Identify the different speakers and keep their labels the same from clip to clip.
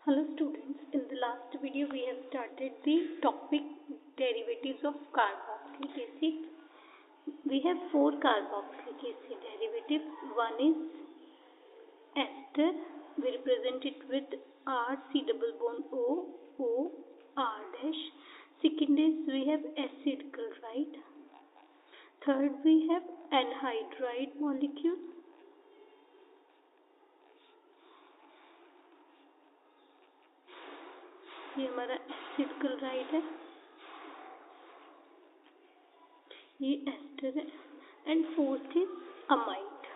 Speaker 1: Hello students, in the last video we have started the topic derivatives of carboxylic acid. We have four carboxylic acid derivatives. One is ester, we represent it with R, C double bond O, O, R dash. Second is we have acid chloride. Third we have anhydride molecule. ये हमारा acid chloride है, ये ester है, and fourth is amide,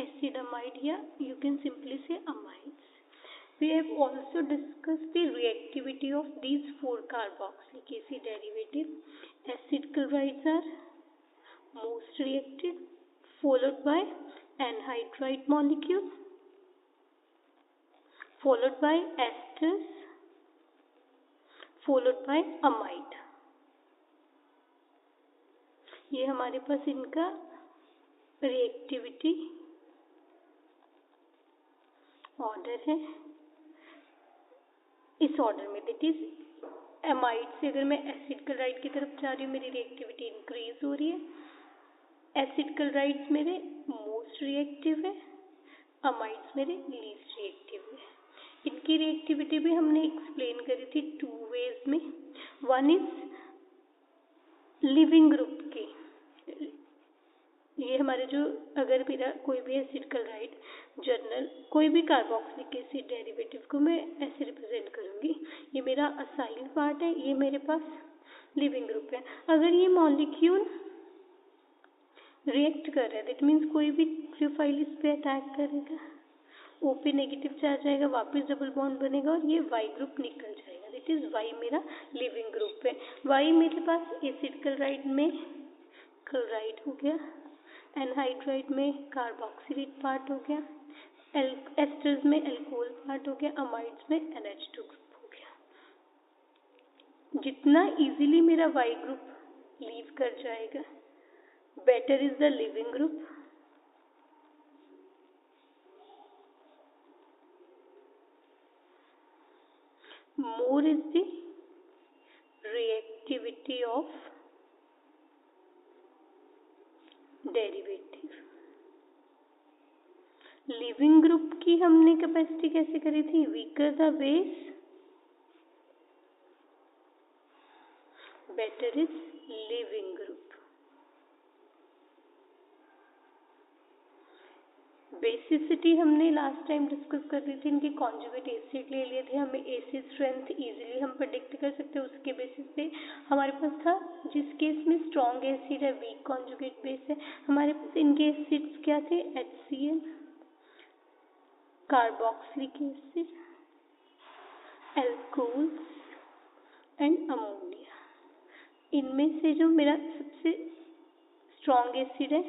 Speaker 1: acid amide, या you can simply say amides. We have also discussed the reactivity of these four carboxylic acid derivatives. Acid chlorides are most reacted, followed by anhydride molecule, followed by esters, followed by amide. ये हमारे पास इनका reactivity order है. इस order में that is amide से अगर मैं acid chloride की तरफ जा रही हूँ मेरी रिएक्टिविटी इंक्रीज हो रही है. एसिड क्लोराइड्स मेरे मोस्ट रिएक्टिव है, अमाइड्स मेरे लीस्ट रिएक्टिव है. इनकी रिएक्टिविटी भी हमने एक्सप्लेन करी थी टू वेज में. वन इज लिविंग ग्रुप की, ये हमारे जो अगर मेरा कोई भी एसिड क्लोराइड जर्नल कोई भी कार्बोक्सिलिक एसिड डेरिवेटिव को मैं ऐसे रिप्रेजेंट करूंगी. ये मेरा असाइल पार्ट है, ये मेरे पास लिविंग ग्रुप है. अगर ये मॉलिक्यूल रिएक्ट कर रहा है दैट मीन्स कोई भी प्रोफाइल इस पे अटैक करेगा, O पे नेगेटिव चार्ज आएगा, वापस डबल बॉन्ड बनेगा और ये Y ग्रुप निकल जाएगा. दैट इज Y मेरा लिविंग ग्रुप है. Y मेरे पास एसिड क्लोराइड में क्लोराइड हो गया, एनहाइड्राइड में कार्बोक्सिलेट पार्ट हो गया, एस्टर्स में एल्कोहल पार्ट हो गया, अमाइड्स में NH2 ग्रुप हो गया. जितना इजीली मेरा Y ग्रुप लीव कर जाएगा better is the leaving group. More is the reactivity of derivative. Leaving group की हमने कैपेसिटी कैसे करी थी? Weaker the base better is leaving group. Basicity हमने लास्ट टाइम डिस्कस कर रही थी, इनके कॉन्जुगेट एसिड ले लिए थे. हमें एसिड स्ट्रेंथ इजीली हम प्रेडिक्ट कर सकते हैं उसके बेसिस पे. हमारे पास था जिस केस में स्ट्रॉन्ग एसिड है वीक कॉन्जुगेट बेस है, हमारे पास इनके एसिड्स क्या थे? HCl, carboxylic acid, alcohols and ammonia. इनमें से जो मेरा सबसे स्ट्रॉन्ग एसिड है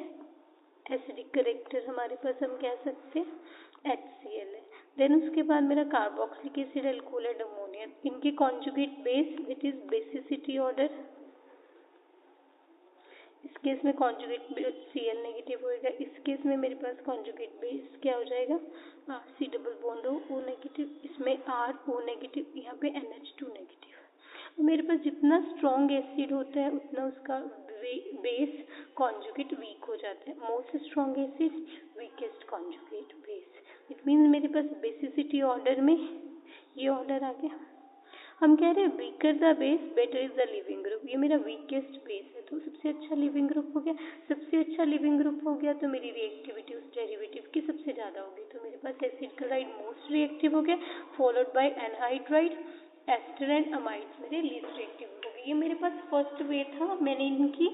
Speaker 1: एसिडिक करेक्टर हमारे पास हम कह सकते हैं HCl है. देन उसके बाद मेरा carboxylic acid, alcohol and ammonia. इनके conjugate base it is basicity order. इस केस में कॉन्जुगेट Cl नेगेटिव होएगा, इस केस में मेरे पास कॉन्जुगेट बेस क्या हो जाएगा? C double bond O negative, इसमें R O नेगेटिव, यहाँ पे NH2 नेगेटिव. मेरे पास जितना स्ट्रॉन्ग एसिड होता है उतना उसका बेस कॉन्जुगेट वीक हो जाता है. Most strong acid weakest conjugate base. It means मेरे पास बेसिसिटी ऑर्डर में ये ऑर्डर आ गया. हम कह रहे हैं weaker the base better is the leaving group. ये मेरा वीकेस्ट बेस है तो सबसे अच्छा लिविंग ग्रुप हो गया. सबसे अच्छा लिविंग ग्रुप हो गया तो मेरी रिएक्टिविटी उस डेरिवेटिव की सबसे ज़्यादा होगी. तो मेरे पास एसिड क्लोराइड मोस्ट रिएक्टिव हो गया, followed by anhydride, ester and amides मेरे लीस्ट रिएक्टिव हो गए. ये मेरे पास फर्स्ट वे था. मैंने इनकी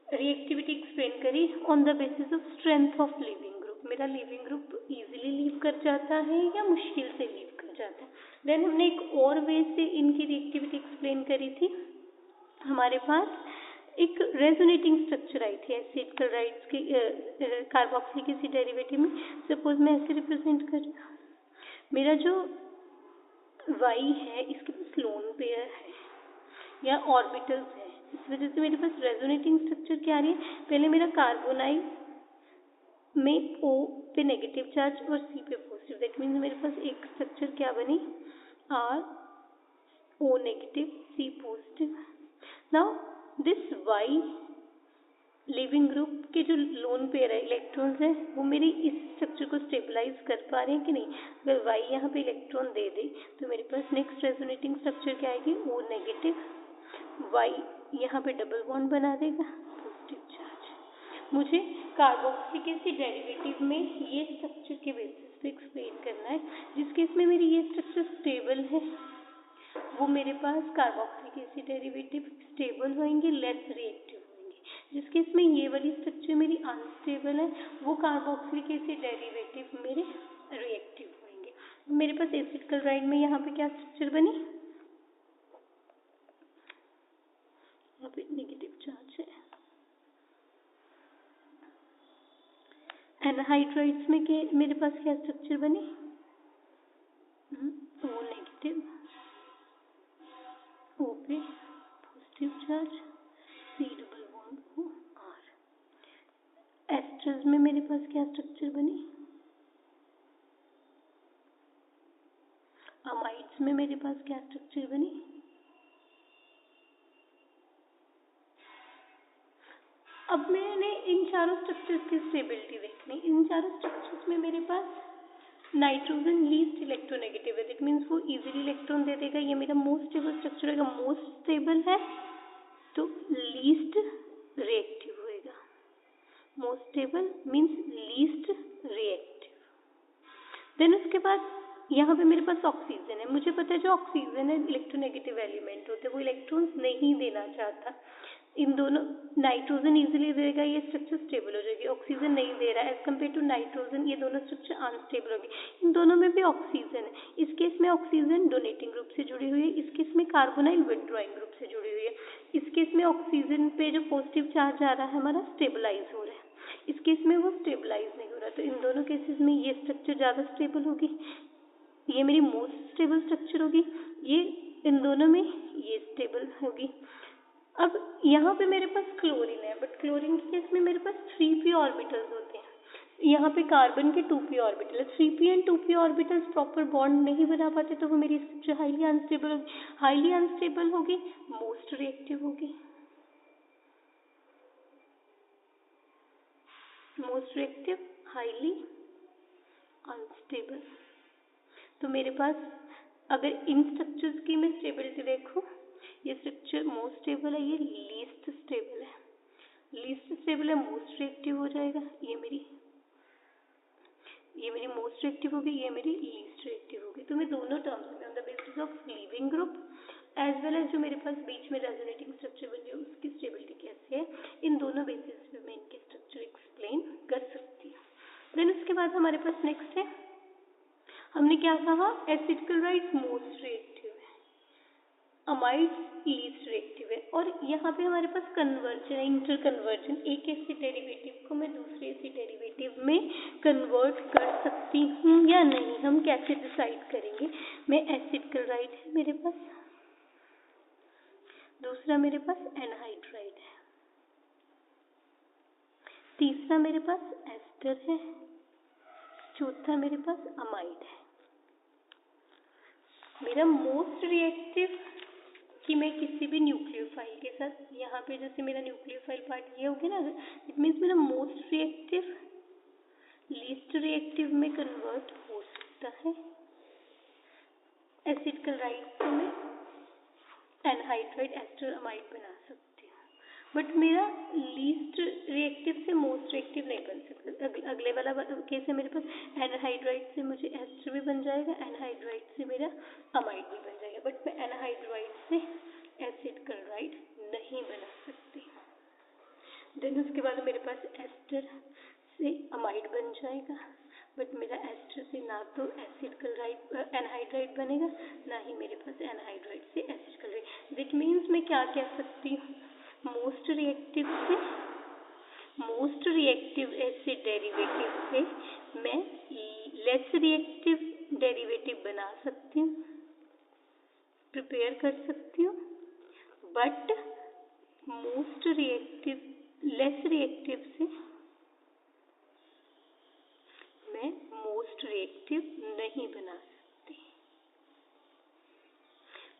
Speaker 1: रिएक्टिविटी एक्सप्लेन करी on the basis of strength of leaving group. मेरा लिविंग ग्रुप इजीली लीव कर जाता है या मुश्किल से लीव कर जाता है. देन हमने एक और वे से इनकी रिएक्टिविटी एक्सप्लेन करी थी. हमारे पास एक रेजोनेटिंग स्ट्रक्चर आई थी एसिड क्लोराइड्स के कार्बोक्सिलिक एसिड डेरिवेटिव में. सपोज मैं ऐसे रिप्रेजेंट कर रही हूँ, मेरा जो Y है इसके पास लोन पेयर है या ऑर्बिटल्स है, इस वजह से मेरे पास रेजोनेटिंग स्ट्रक्चर क्या आ रही है? पहले मेरा कार्बोनाइल में O पे नेगेटिव नेगेटिव चार्ज और C पे पॉजिटिव। दैट मीन्स मेरे पास एक स्ट्रक्चर क्या बनी, R O negative C positive. Now this Y leaving group के जो लोन पेयर है इलेक्ट्रॉन्स है वो मेरी इस स्ट्रक्चर को स्टेबलाइज कर पा रहे हैं कि नहीं। अगर Y यहाँ पे इलेक्ट्रॉन दे दे तो मेरे पास नेक्स्ट रेजोनेटिंग स्ट्रक्चर क्या आएगी, O नेगेटिव। Y यहाँ पे डबल बॉन्ड बना देगा, पॉजिटिव चार्ज। मुझे कार्बोक्सिलिक एसिड डेरिवेटिव में ये स्ट्रक्चर के बेसिस पे एक्सप्लेन करना है। जिस केस में मेरी ये स्ट्रक्चर स्टेबल है वो मेरे पास कार्बोक्सिलिक एसिड डेरिवेटिव स्टेबल होंगे, लेस रिएक्टिव होंगे। जिस केस में ये वाली स्ट्रक्चर मेरी अनस्टेबल है वो कार्बोक्सिलिक एसिड डेरिवेटिव मेरे रिएक्टिव होंगे। मेरे पास एसिड क्लोराइड में यहाँ पे क्या स्ट्रक्चर बनी, यहाँ पे नेगेटिव चार्ज है। एनहाइड्राइड्स में के मेरे पास क्या स्ट्रक्चर बनी, O नेगेटिव, O पे positive charge, C double bond O R। Asters में मेरे पास क्या स्ट्रक्चर बनी, अमाइड्स में मेरे पास क्या स्ट्रक्चर बनी, अब मैंने इन चारों स्ट्रक्चर्स की स्टेबिलिटी देखनी। इन चारों स्ट्रक्चर्स में मेरे पास नाइट्रोजन लीस्ट इलेक्ट्रोनेगेटिव है, दैट मीन्स वो इजीली इलेक्ट्रॉन दे देगा। ये मेरा मोस्ट स्टेबल स्ट्रक्चर होगा, मोस्ट स्टेबल है तो लीस्ट रिएक्टिव होएगा। Most stable means least reactive. Then उसके बाद यहाँ पे मेरे पास ऑक्सीजन है। मुझे पता है जो ऑक्सीजन है इलेक्ट्रोनेगेटिव एलिमेंट होते हैं, वो इलेक्ट्रॉन्स नहीं देना चाहता। इन दोनों, नाइट्रोजन इजीली देगा, ये स्ट्रक्चर स्टेबल हो जाएगी। ऑक्सीजन नहीं दे रहा है, एज कम्पेयर टू नाइट्रोजन ये दोनों स्ट्रक्चर अनस्टेबल होगी। इन दोनों में भी ऑक्सीजन है। इस केस में ऑक्सीजन डोनेटिंग ग्रुप से जुड़ी हुई है, इस केस में कार्बोनाइल विथड्रॉइंग ग्रुप से जुड़ी हुई है। इस केस में ऑक्सीजन पे जो पॉजिटिव चार्ज आ रहा है हमारा स्टेबलाइज हो रहा है, इस केस में वो स्टेबलाइज नहीं हो रहा। तो इन दोनों केसेस में ये स्ट्रक्चर ज़्यादा स्टेबल होगी, ये मेरी मोस्ट स्टेबल स्ट्रक्चर होगी। ये इन दोनों में ये स्टेबल होगी। अब यहाँ पे मेरे पास क्लोरीन है, बट क्लोरीन के केस में मेरे पास 3p ऑर्बिटल्स होते हैं। यहाँ पे कार्बन के 2p ऑर्बिटल है। 3p and 2p orbitals proper bond नहीं बना पाते तो वो मेरी स्ट्रक्चर हाईली अनस्टेबल होगी। हाईली अनस्टेबल होगी, मोस्ट रिएक्टिव होगी। Most reactive, highly unstable. तो मेरे पास अगर इन स्ट्रक्चर्स की मैं स्टेबिलिटी देखूं, ये स्ट्रक्चर मोस्ट स्टेबल है, ये लीस्ट स्टेबल है। लीस्ट स्टेबल है, मोस्ट रिएक्टिव हो जाएगा। ये मेरी मोस्ट रिएक्टिव होगी, ये मेरी लीस्ट रिएक्टिव होगी। तो मैं दोनों टर्म्स में on the basis of leaving group as well as जो मेरे पास बीच में रेजोनेटिंग स्ट्रक्चर बनी है उसकी स्टेबिलिटी कैसे है, इन दोनों बेसिस पे मैं इनके स्ट्रक्चर एक्सप्लेन कर सकती हूँ। देन उसके बाद हमारे पास नेक्स्ट है, हमने क्या कहा, एसिड क्लोराइड मोस्ट रिएक्टिव है, अमाइड्स लीस्ट रिएक्टिव है। और यहाँ पे हमारे पास कन्वर्जन है, इंटर कन्वर्जन। एक एसिड डेरिवेटिव को मैं दूसरे एसिड डेरिवेटिव में कन्वर्ट कर सकती हूँ या नहीं, हम कैसे डिसाइड करेंगे। मैं एसिड क्लोराइड है मेरे पास, दूसरा मेरे पास एनहाइड्राइड है, तीसरा मेरे पास एस्टर है, चौथा मेरे पास अमाइड है। मेरा मोस्ट रिएक्टिव कि मैं किसी भी न्यूक्लियोफाइल के साथ, यहाँ पे जैसे मेरा न्यूक्लियोफाइल पार्ट ये हो गया ना, इट मीन्स मेरा मोस्ट रिएक्टिव लीस्ट रिएक्टिव में कन्वर्ट हो सकता है। एसिड क्लोराइड को मैं एनहाइड्राइड, एस्टर, अमाइड बना सकती हूँ, बट मेरा लीस्ट रिएक्टिव से मोस्ट रिएक्टिव नहीं बन सकता। अगले वाला केस है मेरे पास, एनहाइड्राइड से मुझे एस्टर भी बन जाएगा, एनहाइड्राइड से मेरा अमाइड भी बन जाएगा, बट मैं एनहाइड्राइड से एसिड क्लोराइड नहीं बना सकती। देन उसके बाद मेरे पास एस्टर से अमाइड बन जाएगा, बट मेरा एस्टर से ना तो एसिड क्लोराइड एनहाइड्राइड बनेगा, ना ही मेरे पास एनहाइड्राइड से एसिड क्लोराइड। विच मीन्स मैं क्या कह सकती हूँ, मोस्ट रिएक्टिव से मोस्ट रिएक्टिव एसिड डेरिवेटिव से मैं लेस रिएक्टिव डेरिवेटिव बना सकती हूँ, प्रिपेयर कर सकती हूँ, but most reactive less reactive से मैं मोस्ट रिएक्टिव नहीं बना सकते।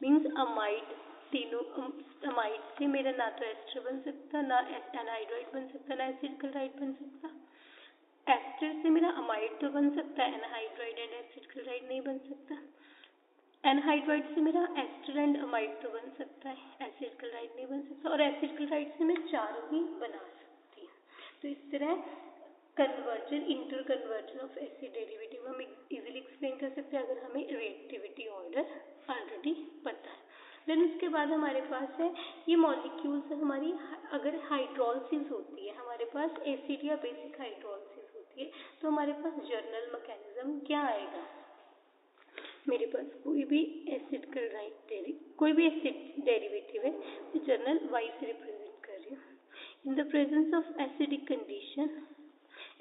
Speaker 1: मीन्स अमाइड, तीनों अमाइड से मेरा ना तो एस्टर बन सकता, ना एनहाइड्राइड बन सकता, ना एसिड क्लोराइड बन सकता। एस्टर से मेरा अमाइड तो बन सकता है, एनहाइड्राइड एंड एसिड क्लोराइड नहीं बन सकता। एनहाइड्राइड से मेरा एस्टर एंड अमाइड तो बन सकता है, एसिड क्लोराइड नहीं बन सकता। और एसिड क्लोराइड से मैं चारों ही बना सकती हूँ। तो इस तरह conversion, inter conversion of acid derivative हम इजीली एक्सप्लेन कर सकते हैं अगर हमें रिएक्टिविटी ऑर्डर ऑलरेडी पता है। देन उसके बाद हमारे पास है ये मॉलिक्यूल्स हमारी, अगर हाइड्रोलिसिस होती है हमारे पास एसिड या बेसिक हाइड्रोलिसिस होती है, तो हमारे पास जर्नल मैकेनिज्म क्या आएगा। मेरे पास कोई भी एसिड क्लोराइड कोई भी एसिड डेरिवेटिव है, मैं जर्नल वाई से रिप्रेजेंट कर रही हूँ। In the presence of acidic condition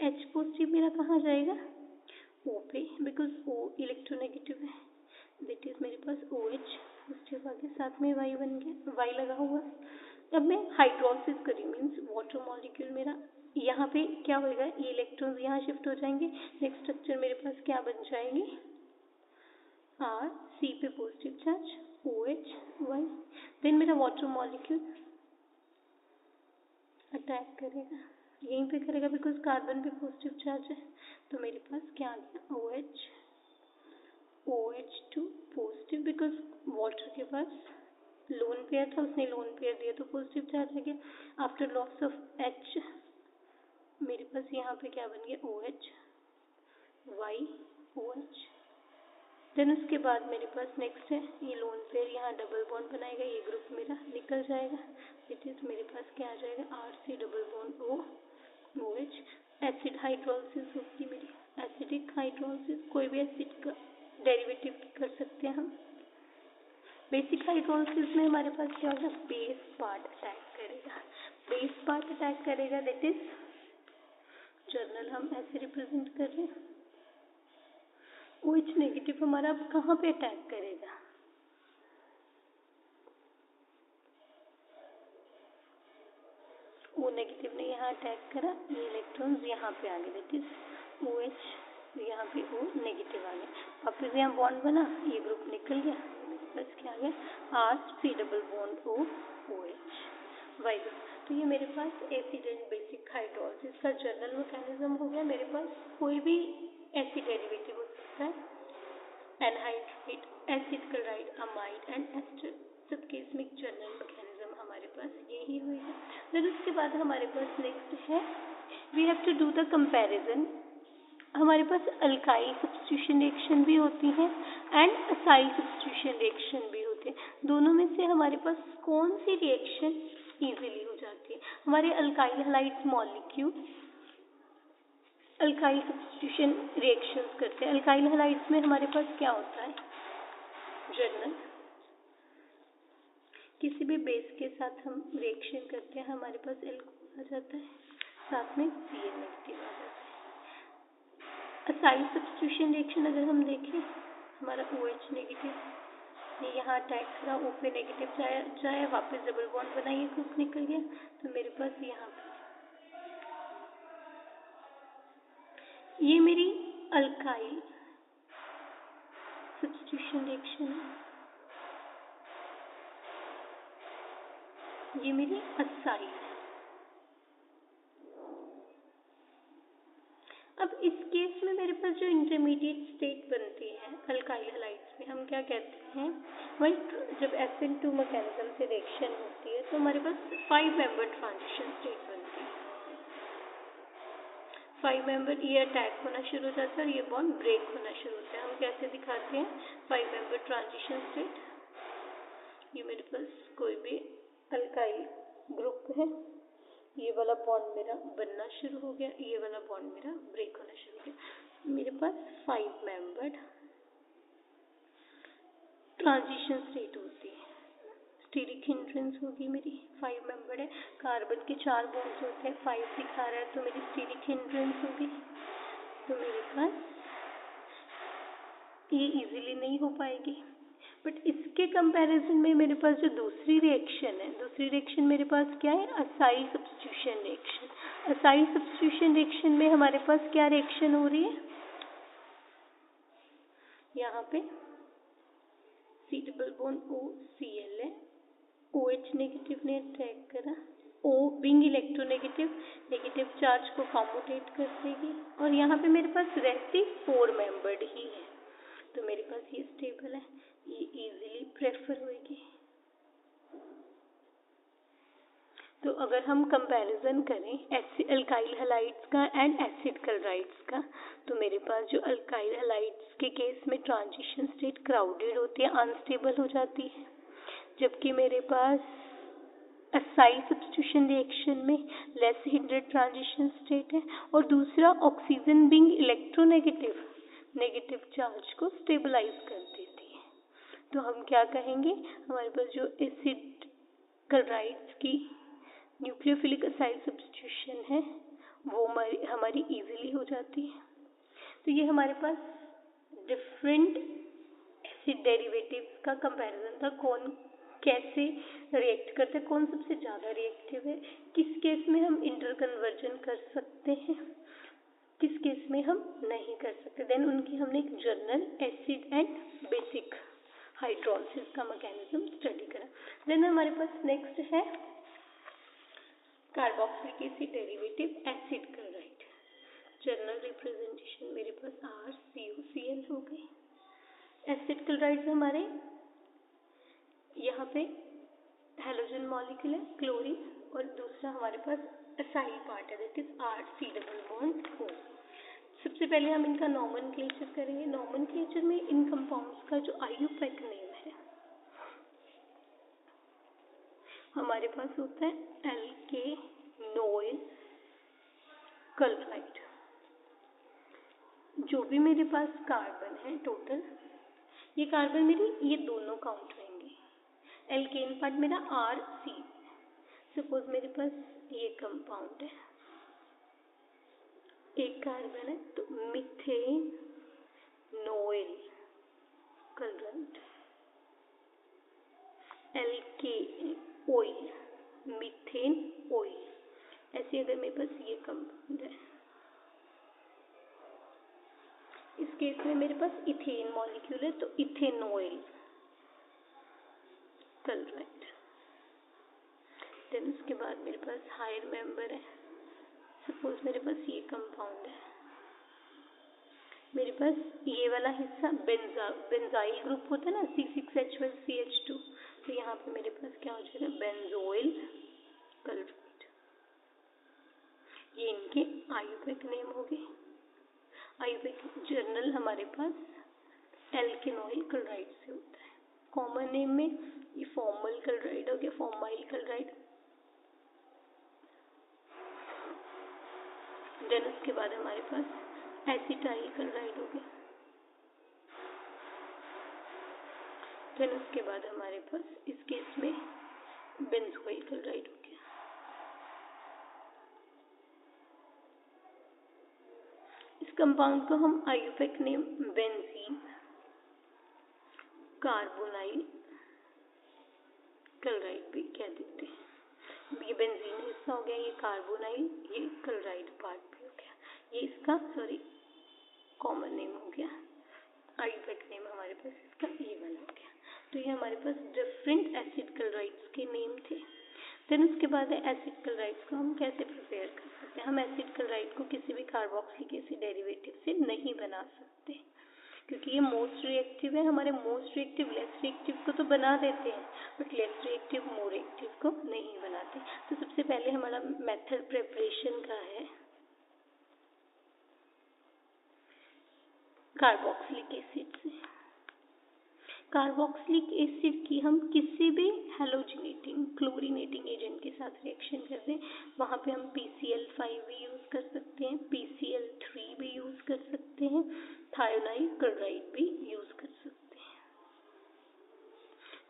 Speaker 1: H positive मेरा कहाँ जाएगा, O पे, बिकॉज O इलेक्ट्रोनेगेटिव है, दैट इज मेरे पास OH पॉजिटिव आ गया, साथ में Y बन गया, Y लगा हुआ। अब मैं हाइड्रोलिसिस करी, मीन्स वाटर मॉलिक्यूल मेरा यहाँ पे क्या होएगा, ये इलेक्ट्रॉन्स यहाँ शिफ्ट हो जाएंगे, नेक्स्ट स्ट्रक्चर मेरे पास क्या बन जाएंगे, R, C पे positive charge, OH, Y। Then मेरा वाटर मॉलिक्यूल अटैक करेगा, यहीं पे करेगा बिकॉज कार्बन पे पॉजिटिव चार्ज है, तो मेरे पास क्या आ गया, OH, OH2 positive, because water के पास लोन पेयर था, उसने लोन पेयर दिया तो पॉजिटिव चार्ज आ गया। आफ्टर लॉस ऑफ H मेरे पास यहाँ पे क्या बन गया, OH, Y, OH। देन उसके बाद मेरे पास नेक्स्ट है ये लोन पेयर, यहाँ डबल बॉन्ड बनाएगा, ये ग्रुप मेरा निकल जाएगा, इट इज मेरे पास क्या आ जाएगा, RC double bond O, OH। Acid hydrolysis होगी मेरी, एसिडिक हाइड्रोलिसिस, कोई भी एसिड का डेरिवेटिव कर सकते हैं हम। बेसिक हाइड्रोलिसिस में हमारे पास क्या होगा, बेस पार्ट अटैक करेगा, बेस पार्ट अटैक करेगा, दैट इज जर्नल हम ऐसे रिप्रेजेंट कर रहे हैं। OH नेगेटिव हमारा अब कहाँ पे अटैक करेगा, O नेगेटिव ने यहाँ अटैक करा, ये इलेक्ट्रॉन्स यहाँ पे आ गए, दैट इज OH, यहाँ पे O नेगेटिव आ गया, वापस यहाँ बॉन्ड बना, ये ग्रुप निकल गया, बस क्या आ गया, RC double bond O, OH, Y group. तो ये मेरे पास एसिड एंड बेसिक हाइड्रोलिसिस का जर्नल मैकेनिज्म हो गया। मेरे पास कोई भी एसिड डेरिवेटिव हो सकता है, anhydride, acid chloride, amide and ester, सब केस में जर्नल मैकेनिज्म हमारे पास यही होगा। फिर उसके बाद हमारे पास नेक्स्ट है, we have to do the comparison. हमारे पास अल्काइल सब्स्टिट्यूशन रिएक्शन भी होती है एंड असाइल सब्स्टिट्यूशन रिएक्शन भी होती है। दोनों में से हमारे पास कौन सी रिएक्शन इजीली हो जाती है, हमारे alkyl halides molecule alkyl substitution reactions करते हैं। अल्काइल हैलाइड्स में हमारे पास क्या होता है, जर्नल, किसी भी बेस के साथ हम रिएक्शन करते हैं, हमारे पास एल्कोहल आ जाता है, साथ में Cl नेगेटिव आ जाता है। असाइल सब्स्टिट्यूशन रिएक्शन अगर हम देखें, हमारा OH नेगेटिव, ये यहाँ अटैक करा, O पे नेगेटिव जाए, वापस डबल बॉन्ड बनाइए, ग्रुप निकल गया, तो मेरे पास यहाँ पे ये मेरी अल्काइल सब्स्टिट्यूशन रिएक्शन है, ये मेरी असाइल है। अब इस केस में मेरे पास जो इंटरमीडिएट स्टेट बनती है अल्काइल हैलाइड्स में, हम क्या कहते हैं, वही जब SN2 मैकेनिज्म से रिएक्शन होती है तो हमारे पास 5 मेंबर ट्रांजिशन स्टेट बनती है। 5 मेंबर, ये अटैक होना शुरू हो जाता है और ये बॉन्ड ब्रेक होना शुरू होता है। हम कैसे दिखाते हैं 5 मेंबर ट्रांजिशन स्टेट, ये मेरे पास कोई भी अल्काइल ग्रुप है, ये वाला बॉन्ड मेरा बनना शुरू हो गया, ये वाला बॉन्ड मेरा ब्रेक होना शुरू हो गया, मेरे पास 5 मेंबर्ड ट्रांजिशन स्टेट होती है। स्टीरिक हिंड्रेंस होगी मेरी, 5 मेंबर्ड है, कार्बन के 4 बॉन्ड्स होते हैं, 5 दिखा रहा है तो मेरी स्टीरिक हिंड्रेंस होगी, तो मेरे पास ये इजीली नहीं हो पाएगी। बट इसके कंपैरिजन में मेरे पास जो दूसरी रिएक्शन है, दूसरी रिएक्शन मेरे पास क्या है, acyl substitution reaction. Acyl substitution reaction में हमारे पास क्या रिएक्शन हो रही है, यहाँ पे C डबल बॉन्ड OCl है, OH नेगेटिव ने अट्रैक्ट करा, O being electronegative negative charge को कॉम्यूटेट कर देगी और यहाँ पे मेरे पास रहती 4 मेंबर्ड ही है, तो मेरे पास ये स्टेबल है, ये इजीली प्रेफर होगी। तो अगर हम कंपैरिजन करें अल्काइल हैलाइड्स का एंड एसिड क्लोराइड्स का, तो मेरे पास जो अल्काइल हैलाइड्स के केस में ट्रांजिशन स्टेट क्राउडेड होती है, अनस्टेबल हो जाती है, जबकि मेरे पास असाइल सब्स्टिट्यूशन रिएक्शन में लेस हिंड्रेड ट्रांजिशन स्टेट है और दूसरा oxygen being electronegative negative charge को स्टेबलाइज कर देती है। तो हम क्या कहेंगे, हमारे पास जो एसिड क्लोराइड्स की न्यूक्लियोफिलिक असाइल सब्स्टिट्यूशन है वो हमारी इजीली हो जाती है। तो ये हमारे पास डिफरेंट एसिड डेरिवेटिव्स का कंपैरिजन था, कौन कैसे रिएक्ट करते हैं, कौन सबसे ज़्यादा रिएक्टिव है, किस केस में हम इंटरकन्वर्जन कर सकते हैं, किस केस में हम नहीं कर सकते। देन उनकी हमने एक journal acid and basic hydrolysis का मैकेनिज्म स्टडी करा। देन हमारे पास नेक्स्ट है carboxylic acid derivative acid chloride. Journal representation मेरे पास RCOCl हो गई। एसिड क्लोराइड हमारे यहाँ पे हेलोजन मॉलिक्यूल है क्लोरीन और दूसरा हमारे पास असाइल पार्ट है that is RC double bond O। सबसे पहले हम इनका नॉमेनक्लेचर करेंगे। नॉमेनक्लेचर में इन कंपाउंड्स का जो IUPAC नेम है हमारे पास होता है एल्केनोइल क्लोराइड। जो भी मेरे पास कार्बन है टोटल, ये कार्बन मेरी ये दोनों काउंट होंगे। एल्केन पार्ट मेरा RC, सपोज मेरे पास ये कंपाउंड है, एक कार्बन है तो methanoyl chloride, oyl methanoyl. ऐसे अगर मेरे पास ये कंपाउंड है, इस केस में मेरे पास इथेन मॉलिक्यूल है तो इथेनॉइल क्लोराइड। देन उसके बाद मेरे पास हायर मेंबर है, सपोज मेरे पास ये कंपाउंड है, मेरे पास ये वाला हिस्सा बेंजाइल ग्रुप होता है ना C6H12CH2, तो यहाँ पे मेरे पास क्या हो जाएगा बेंजोइल क्लोराइड। ये इनके IUPAC नेम हो गए। IUPAC जर्नल हमारे पास एल्केनोइल क्लोराइड से होता है। कॉमन नेम में ये फॉर्मल क्लोराइड हो गया, फॉर्माइल क्लोराइड। देन उसके बाद हमारे पास एसिटाइल क्लोराइड हो गया। देन उसके बाद हमारे पास इस केस में बेंजोइल क्लोराइड हो गया। इस कंपाउंड को हम IUPAC name benzene carbonyl chloride भी कह देते हैं। ये बेंजीन हिस्सा हो गया, ये कार्बोनाइल, ये क्लोराइड पार्ट भी हो गया। ये इसका कॉमन नेम हो गया। IUPAC नेम हमारे पास इसका ये वाला हो गया। तो ये हमारे पास डिफरेंट एसिड क्लोराइड्स के नेम थे। देन उसके बाद है एसिड क्लोराइड्स को हम कैसे प्रिपेयर कर सकते हैं। हम एसिड क्लोराइड को किसी भी कार्बोक्सिलिक एसिड डेरिवेटिव से नहीं बना सकते क्योंकि ये मोस्ट रिएक्टिव है। हमारे मोस्ट रिएक्टिव लेस रिएक्टिव को तो बना देते हैं but less reactive more reactive को नहीं बनाते। तो सबसे पहले हमारा मेथड प्रिपरेशन का है कार्बोक्सिलिक एसिड से। कार्बोक्सिलिक एसिड की हम किसी भी हेलोजिनेटिंग क्लोरीनेटिंग एजेंट के साथ रिएक्शन कर दें, वहाँ पे हम PCl5 भी यूज़ कर सकते हैं, PCl3 भी यूज़ कर सकते हैं, थायोनाइल क्लोराइड भी यूज़ कर सकते हैं।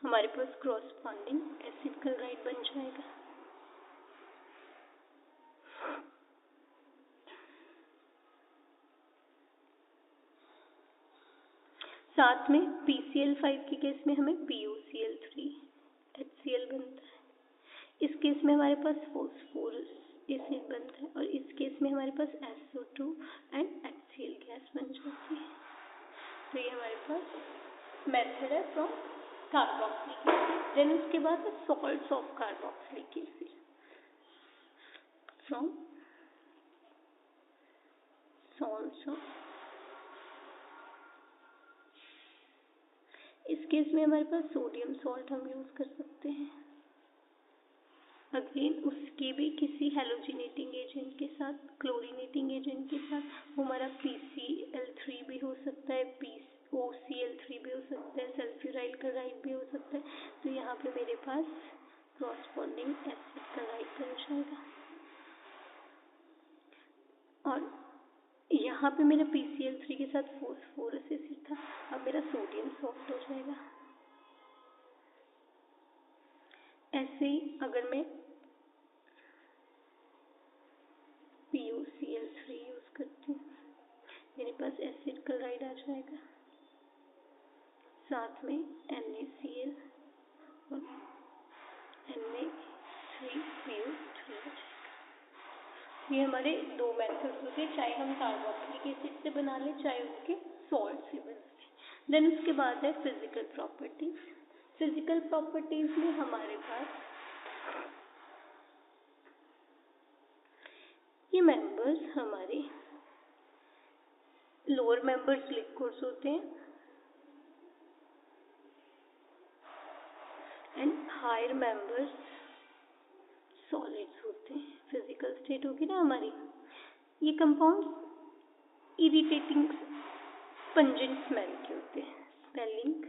Speaker 1: हमारे पास क्रॉसपॉन्डिंग एसिड क्लोराइड बन जाएगा। साथ में PCl5 के केस में हमें PuCl3 HCl बनता है। इस केस में हमारे पास फॉस्फोरस एसिड बनता है और इस केस में हमारे पास SO2 एंड HCl गैस बन जाती है। तो ये हमारे पास मेथड है फ्रॉम कार्बोक्सिलिक एसिड। देन उसके बाद salts of carboxylic acid from salts of. इस केस में हमारे पास सोडियम सॉल्ट हम यूज कर सकते हैं। अगेन उसकी भी किसी हेलोजिनेटिंग एजेंट के साथ, क्लोरीनेटिंग एजेंट के साथ, वो हमारा PCl3 भी हो सकता है, OCl3 भी हो सकता है, सल्फ्यूराइल क्लोराइड भी हो सकता है। तो यहाँ पे मेरे पास कॉरस्पॉन्डिंग एसिड क्लोराइड बन जाएगा। और यहाँ पे मेरा PCl3 के साथ फॉस्फोरस एसिड था, अब मेरा सोडियम सॉल्ट हो जाएगा। ऐसे ही अगर मैं POCl3 यूज करती हूँ, मेरे पास एसिड क्लोराइड आ जाएगा, साथ में NaCl और Na3PO3 आ जाएगा। ये हमारे दो मेथड्स होते हैं, चाहे हम कार्बोक्सिलिक एसिड से बना लें, चाहे उनके सॉल्ट से बना लें। देन उसके बाद है फिजिकल प्रॉपर्टीज। फिजिकल प्रॉपर्टीज में हमारे पास ये मेंबर्स हमारे लोअर मेंबर्स लिक्विड्स होते हैं एंड हायर मेंबर्स सॉलिड्स होते हैं। फिजिकल स्टेट होगी ना हमारी। ये कंपाउंड इरिटेटिंग पंजेंट स्मेल के होते हैं, स्मेलिंग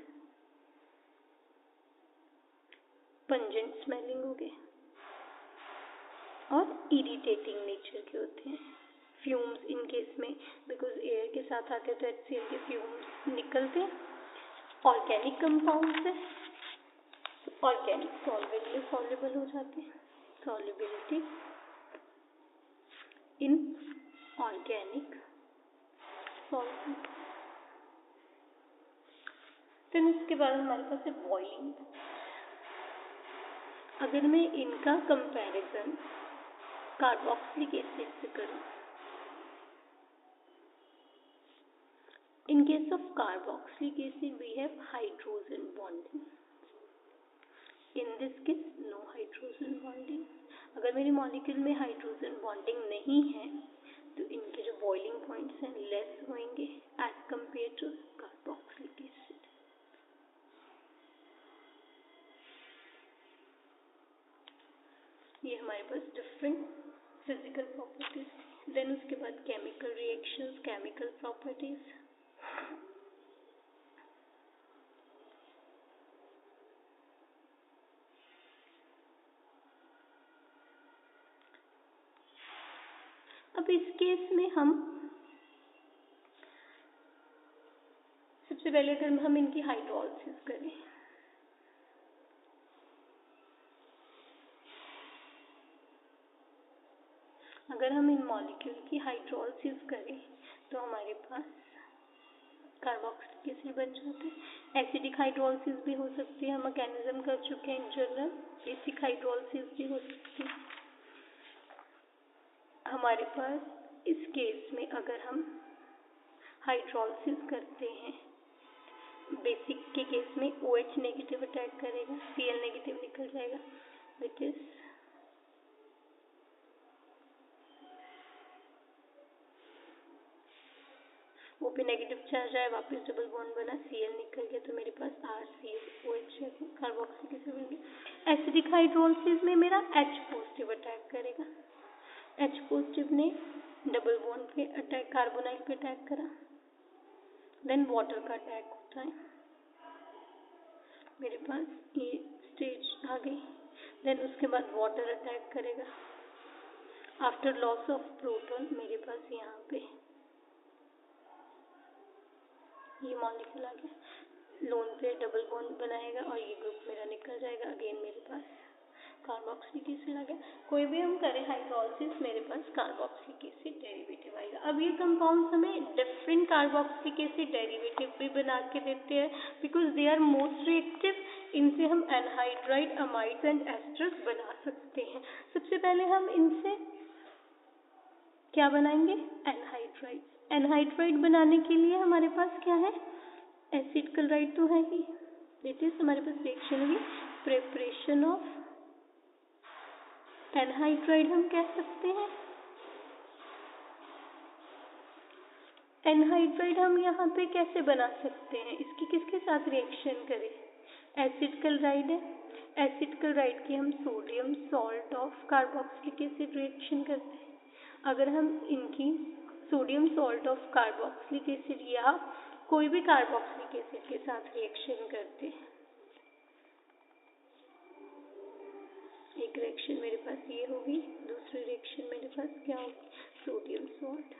Speaker 1: पंजेंट स्मेलिंग हो गए, और इरिटेटिंग नेचर के होते हैं। फ्यूम्स इन केस में, बिकॉज एयर के साथ आते हैं तो HCl के फ्यूम्स निकलते हैं। ऑर्गेनिक कंपाउंड्स है तो ऑर्गेनिक सॉल्वेंट में सॉल्युबल हो जाते हैं, सॉल्युबिलिटी इन ऑर्गेनिक सॉल्वेंट। फिर उसके बाद हमारे पास है बॉइलिंग। अगर मैं इनका कंपैरिजन कार्बोक्सिलिक एसिड से करूं, in case of carboxylic acid we have hydrogen bonding, in this case no hydrogen bonding। अगर मेरे मॉलिक्यूल में हाइड्रोजन बॉन्डिंग नहीं है तो इनके जो बॉइलिंग पॉइंट्स हैं लेस होंगे as compared to carboxylic acid. ये हमारे पास डिफरेंट फिजिकल प्रॉपर्टीज। देन उसके बाद केमिकल रिएक्शंस, केमिकल प्रॉपर्टीज। अब इस केस में हम सबसे पहले अगर हम इनकी हाइड्रोलिसिस करें, अगर हम इन मॉलिक्यूल की हाइड्रोलिसिस करें तो हमारे पास कार्बोक्सिलिक एसिड बन जाते हैं। एसिडिक हाइड्रोलिसिस भी हो सकती है, हम मैकेनिज्म कर चुके हैं इन जनरल। बेसिक हाइड्रोलिसिस भी हो सकती है। हमारे पास इस केस में अगर हम हाइड्रोलिसिस करते हैं, बेसिक के केस में OH नेगेटिव अटैक करेगा, Cl नेगेटिव निकल जाएगा, विच इज वो भी नेगेटिव चार्ज आया, वापस डबल बॉन्ड बना, Cl निकल गया, तो मेरे पास RCOH कार्बोक्सिलिक एसिड बन गया। एसिडिक हाइड्रोलिसिस में मेरा H पॉजिटिव अटैक करेगा, H पॉजिटिव ने डबल बॉन्ड पे अटैक, कार्बोनाइल पे अटैक करा, देन वाटर का अटैक होता है। मेरे पास ये स्टेज आ गई। देन उसके बाद वाटर अटैक करेगा। आफ्टर लॉस ऑफ प्रोटॉन मेरे पास यहाँ पे ये मॉलिक्यूल आ गया, लोन पे डबल बॉन्ड बनाएगा और ये ग्रुप मेरा निकल जाएगा। अगेन मेरे पास कार्बोक्सिलिक एसिड आ गया। कोई भी हम करें हाइड्रोलिसिस, मेरे पास कार्बोक्सिलिक एसिड डेरिवेटिव आएगा। अब ये कंपाउंड्स हमें डिफरेंट कार्बोक्सिलिक एसिड डेरिवेटिव भी बना के देते हैं, because they are most reactive. इनसे हम एनहाइड्राइड, अमाइड्स एंड एस्टर्स बना सकते हैं। सबसे पहले हम इनसे क्या बनाएंगे? एनहाइड्राइड। एनहाइड्राइड बनाने के लिए हमारे पास क्या है? एसिड क्लोराइड तो है ही, दैट इज हमारे पास रिएक्शन होगी प्रिपरेशन ऑफ एनहाइड्राइड हम कह सकते हैं। एनहाइड्राइड हम यहाँ पे कैसे बना सकते हैं, इसकी किसके साथ रिएक्शन करें, एसिड क्लोराइड है, एसिड क्लोराइड की हम sodium salt of carboxylic acid reaction करते हैं। अगर हम इनकी sodium salt of carboxylic acid या कोई भी कार्बोक्सिलिक एसिड के साथ रिएक्शन करते हैं, एक रिएक्शन मेरे पास ये होगी, दूसरी रिएक्शन मेरे पास क्या होगी, सोडियम सॉल्ट।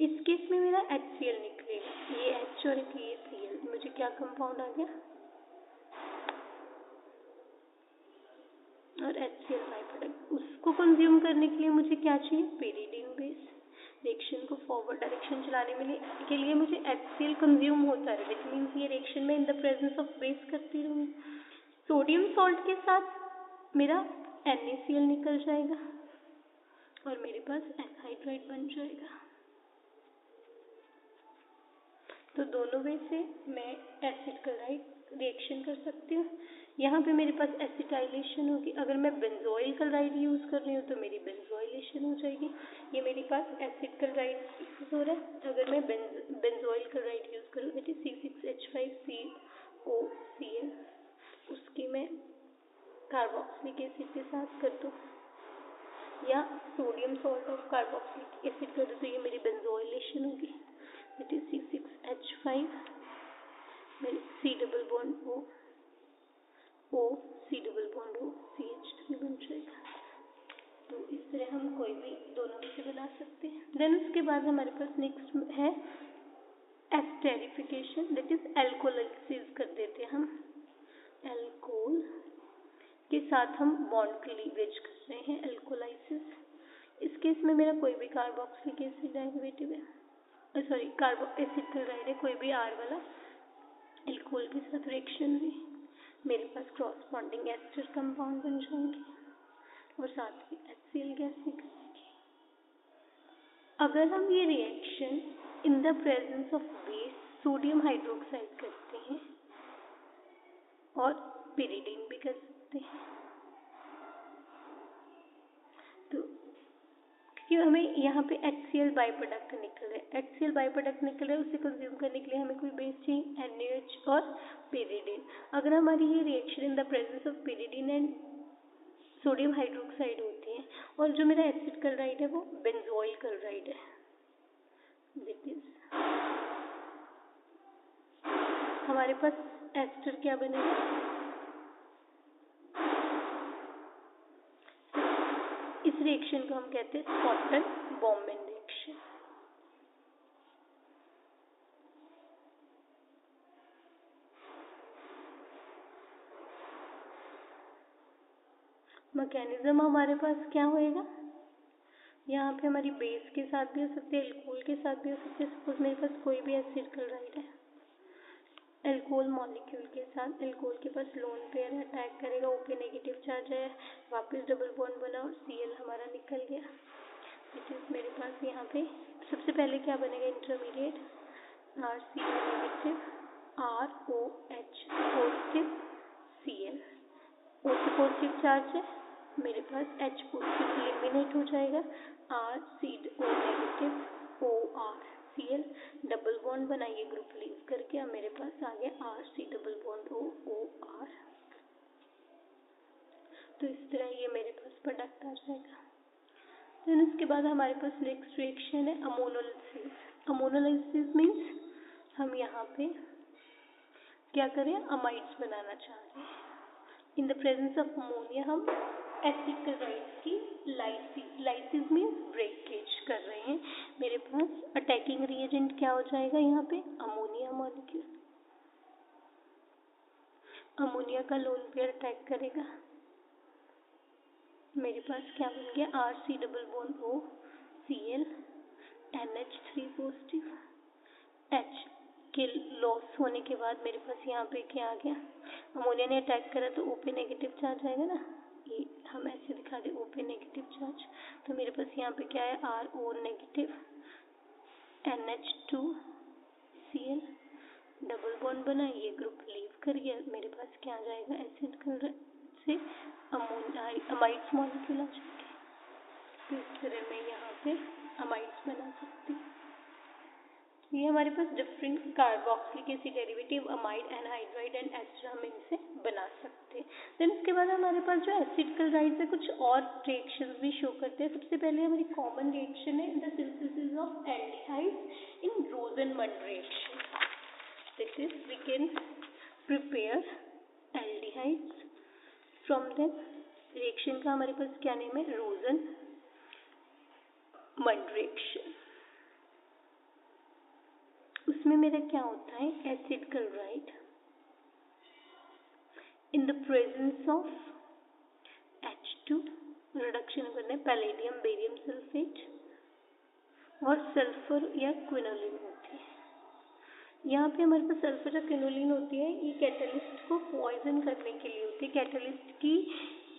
Speaker 1: इस केस में मेरा HCl निकलेगा, ये H और एक ये Cl, मुझे क्या कंपाउंड आ गया, और HCl बाई प्रोडक्ट। उसको कंज्यूम करने के लिए मुझे क्या चाहिए, पेरिडीन बेस। रिएक्शन को फॉरवर्ड डायरेक्शन चलाने के लिए मुझे HCl कंज्यूम होता है, विच मीन्स ये रिएक्शन में in the presence of base करती रहूँगी। सोडियम सॉल्ट के साथ मेरा NaCl निकल जाएगा और मेरे पास एनहाइड्राइड बन जाएगा। तो दोनों वे से मैं एसिड क्लोराइड रिएक्शन कर सकती हूँ। यहाँ पे मेरे पास एसिटाइलेशन होगी, अगर मैं बेंजोइल क्लोराइड यूज़ कर रही हूँ तो मेरी बेंजोइलेशन हो जाएगी। ये मेरे पास एसिड क्लोराइड हो रहा है, अगर मैं बेंजोइल क्लोराइड यूज़ करूँ दैट इज C6H5COCl, उसकी मैं कार्बोक्सिलिक एसिड के साथ कर दूँ या sodium salt of carboxylic acid कर दूँ तो ये मेरी बेंजोइलेशन होगी, दैट इज C6H5 मेरे C double bond O C double bond O CH3 बन जाएगा। तो इस तरह हम कोई भी दोनों में से बना सकते हैं। देन उसके बाद हमारे पास नेक्स्ट है एस्टेरिफिकेशन, दैट इज एल्कोलाइसिस कर देते हैं हम। एल्कोल के साथ हम बॉन्ड क्लीवेज कर रहे हैं, एल्कोलाइसिस। इस केस में मेरा कोई भी कार्बोक्सिलिक एसिड डेरिवेटिव है, सॉरी कार्बो एसिड क्लोराइड है, कोई भी R वाला, एल्कोहल के साथ रिएक्शन हुई, मेरे पास क्रॉस बॉन्डिंग एस्टर कंपाउंड बन जाएंगे और साथ में HCl गैस निकलेगी। अगर हम ये reaction in the presence of base sodium hydroxide करते हैं और पिरिडीन भी कर सकते हैं, तो क्योंकि हमें यहाँ पे HCl बाई प्रोडक्ट निकल रहा है, HCl बाई प्रोडक्ट निकल रहा है, उसे कंज्यूम करने के लिए हमें कोई बेस चाहिए NaOH और पिरिडीन। अगर हमारी ये reaction in the presence of pyridine and sodium hydroxide होती है और जो मेरा एसिड क्लोराइड है वो बेंजोइल क्लोराइड है, दैट इज हमारे पास एस्टर क्या बनेगा, इस रिएक्शन को हम कहते हैं स्कॉटन-बॉम्बेन रिएक्शन। मैकेनिज्म हमारे पास क्या होएगा, यहाँ पे हमारी बेस के साथ भी हो सकते हैं, एल्कोहल के साथ भी हो सकते हैं। सपोज मेरे पास कोई भी एसिड क्लोराइड है, एल्कोहल मॉलिक्यूल के साथ, एल्कोहल के पास लोन पेयर है, अटैक करेगा, ओपी नेगेटिव चार्ज है, वापस डबल बॉन्ड बना और Cl हमारा निकल गया। इट इज मेरे पास यहाँ पे सबसे पहले क्या बनेगा, intermediate RCl negative ROH positive Cl, O से पॉजिटिव चार्ज है, मेरे पास H पॉजिटिव एलिमिनेट हो जाएगा, RCO negative OR Cl double bond बनाइए ग्रुप लीव करके, अब मेरे पास आ गया RC डबल बॉन्ड OR। तो इस तरह ये मेरे पास प्रोडक्ट आ जाएगा। देन उसके बाद हमारे पास नेक्स्ट रिएक्शन है अमोनोलाइसिस। अमोनोलाइसिस मीन्स हम यहाँ पे क्या करें, अमाइड्स बनाना चाह रहे हैं। In the presence of ammonia हम एसिड क्लोराइड की लाइसिस मीन्स ब्रेकेज कर रहे हैं। मेरे पास अटैकिंग रिएजेंट क्या हो जाएगा, यहाँ पे अमोनिया मॉलिक्यूल, अमोनिया का लोन पेयर अटैक करेगा, मेरे पास क्या बन गया, RC double bond O Cl NH3 positive, H के लॉस होने के बाद मेरे पास यहाँ पे क्या आ गया, अमोनिया ने अटैक करा तो OP नेगेटिव चार्ज आएगा ना, ये हम ऐसे दिखा दे OP नेगेटिव चार्ज, तो मेरे पास यहाँ पे क्या है RO negative NH2Cl double bond बना, ये ग्रुप लीव कर गया, मेरे पास क्या आ जाएगा, एसिड कलर से अमाइड्स मॉलिक्यूल आ जाएंगे। तो इस तरह मैं यहाँ पे अमाइड्स बना सकती हूँ। ये हमारे पास different carboxylic acid derivative amide anhydride and ester हम इनसे बना सकते हैं। देन उसके बाद हमारे पास जो एसिड क्लोराइड से कुछ और रिएक्शंस भी शो करते हैं। सबसे पहले हमारी कॉमन रिएक्शन है the synthesis of aldehydes in Rosenmund reaction. That is we can prepare aldehydes from them. Reaction का हमारे पास क्या नेम है, रोज़नमंड रिएक्शन। उसमें मेरा क्या होता है, acid chloride in the presence of H2 reduction करना है पैलेडियम बेरियम सल्फेट और सल्फर या क्विनोलिन होती है। यहाँ पे हमारे पास सल्फर या क्विनोलिन होती है, ये कैटलिस्ट को पॉइजन करने के लिए होती है, कैटलिस्ट की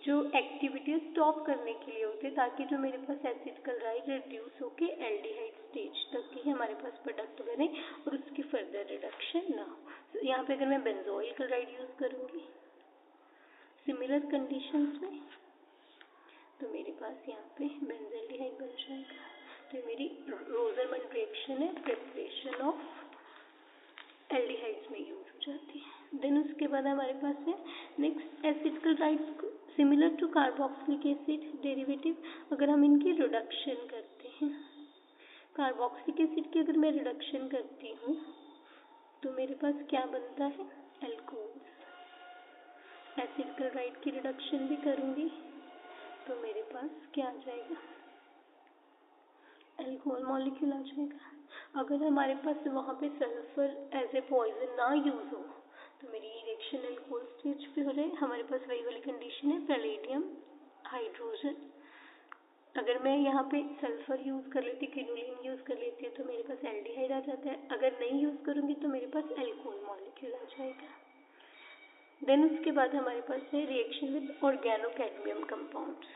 Speaker 1: जो एक्टिविटी स्टॉप करने के लिए होती है, ताकि जो मेरे पास एसिड क्लोराइड रिड्यूस होके एल्डिहाइड स्टेज तक ही हमारे पास प्रोडक्ट बने और उसकी फर्दर रिडक्शन ना हो। तो यहाँ पे अगर मैं बेंजोइल क्लोराइड यूज करूँगी सिमिलर कंडीशंस में, तो मेरे पास यहाँ पे बेंजल्डिहाइड बन जाएगा। तो मेरी रोज़नमंड रिएक्शन है, प्रिपरेशन ऑफ एल्डिहाइड्स में यूज हो जाती है। देन उसके बाद हमारे पास है नेक्स्ट एसिड क्लोराइड्स को similar to carboxylic acid derivative, अगर हम इनकी रिडक्शन करते हैं, कार्बोक्सिलिक एसिड की अगर मैं रिडक्शन करती हूँ तो मेरे पास क्या बनता है, एल्कोहल। एसिड क्लोराइड की रिडक्शन भी करूँगी तो मेरे पास क्या आ जाएगा, एल्कोहल मॉलिक्यूल आ जाएगा। अगर हमारे पास वहाँ पे सल्फर एज ए पॉइजन ना यूज हो तो मेरी रिएक्शन एल्कोहल स्टेज पे हो रहे, हमारे पास वही वाली कंडीशन है पैलेडियम हाइड्रोजन। अगर मैं यहाँ पे सल्फर यूज कर लेती, क्विनोलिन यूज कर लेती है तो मेरे पास एल्डिहाइड आ जाता है। अगर नहीं यूज करूँगी तो मेरे पास एल्कोहल मॉलिक्यूल आ जाएगा। देन उसके बाद हमारे पास है रिएक्शन विद ऑर्गेनोकैडमियम कंपाउंड्स।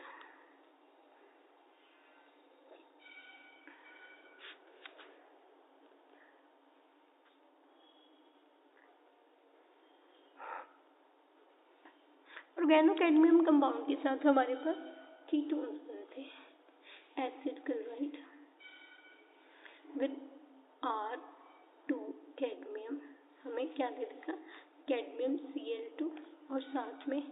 Speaker 1: ऑर्गेनोकैडमियम कंपाउंड के साथ हमारे पास कीटोन्स बनते हैं, acid chloride with R2 cadmium हमें क्या दे देगा, कैडमियम Cl2 और साथ में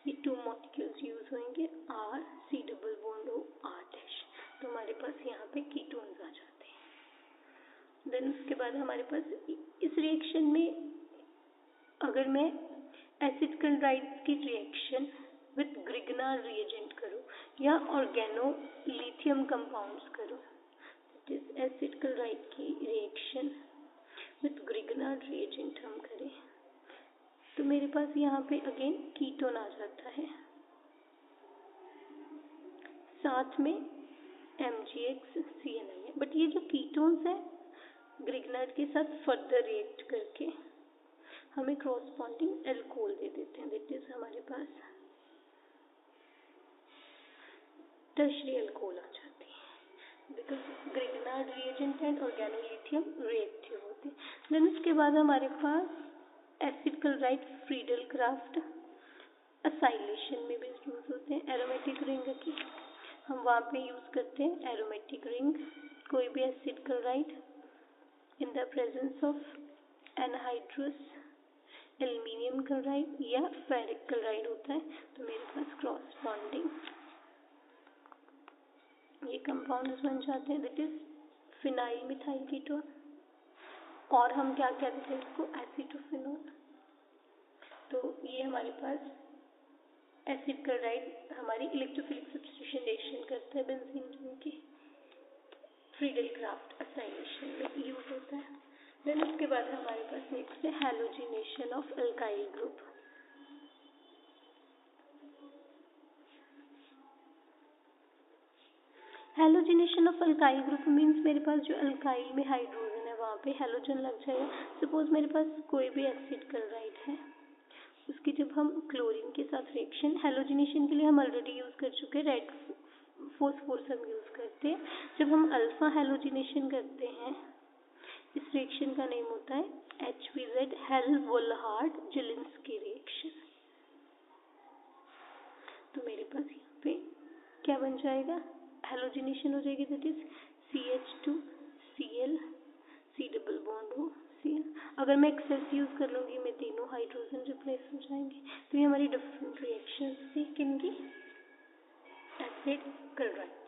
Speaker 1: ये 2 मॉलिक्यूल्स यूज होंगे R C double bond O R dash. तो हमारे पास यहाँ पे कीटोन्स आ जाते हैं। देन उसके बाद हमारे पास इस रिएक्शन में अगर मैं एसिड क्लोराइड की रिएक्शन विद ग्रिगनार रिएजेंट करूँ या ऑर्गेनोलिथियम कंपाउंड्स करूँ, दैट इज एसिड क्लोराइड की रिएक्शन विद ग्रिगनार रिएजेंट हम करें तो मेरे पास यहाँ पे अगेन कीटोन आ जाता है, साथ में MgXCl है। बट ये जो कीटोन्स है ग्रिगनार के साथ फर्दर रिएक्ट करके हमें क्रॉसपॉन्डिंग एल्कोहल दे देते हैं, दैट इज हमारे पास टर्शियरी एल्कोहल आ जाती है, because Grignard reagent and organolithium reactive होते हैं। देन उसके बाद हमारे पास acid chloride Friedel Crafts acylation में भी यूज होते हैं। एरोमेटिक रिंग की हम वहाँ पे यूज करते हैं, एरोमेटिक रिंग कोई भी acid chloride in the presence of anhydrous aluminium chloride या फेरिक क्लोराइड होता है तो मेरे पास क्रॉसपॉन्डिंग ये कंपाउंड्स बन जाते हैं, that is phenyl methyl ketone. और हम क्या कहते हैं इसको, एसीटोफिनोल। तो ये हमारे पास एसिड क्लोराइड हमारी इलेक्ट्रोफिलिक सब्स्टिट्यूशन रिएक्शन करता है बेंजीन रिंग की, फ्रीडल क्राफ्ट असाइलेशन में यूज होता है। देन उसके बाद हमारे पास नेक्स्ट है halogenation of alkyl group. Halogenation of alkyl group means मेरे पास जो अल्काइल में हाइड्रोजन है वहाँ पे हैलोजन लग जाएगा। सपोज मेरे पास कोई भी एसिड क्लोराइड है, उसकी जब हम क्लोरीन के साथ रिएक्शन, हैलोजिनेशन के लिए हम ऑलरेडी यूज कर चुके हैं, रेड फॉस्फोरस हम यूज करते हैं। जब हम अल्फा हैलोजिनेशन करते हैं इस रिएक्शन का नेम होता है HVZ हेल-वोल्हार्ड जेलिंस्की रिएक्शन। तो मेरे पास यहाँ पे क्या बन जाएगा, हेलोजिनेशन हो जाएगी, that is CH2Cl C double bond हो Cl। अगर मैं एक्सेस यूज कर लूँगी मैं तीनों हाइड्रोजन रिप्लेस हो जाएंगे। तो ये हमारी डिफरेंट रिएक्शंस थी किनकी, एसिड क्लोराइड।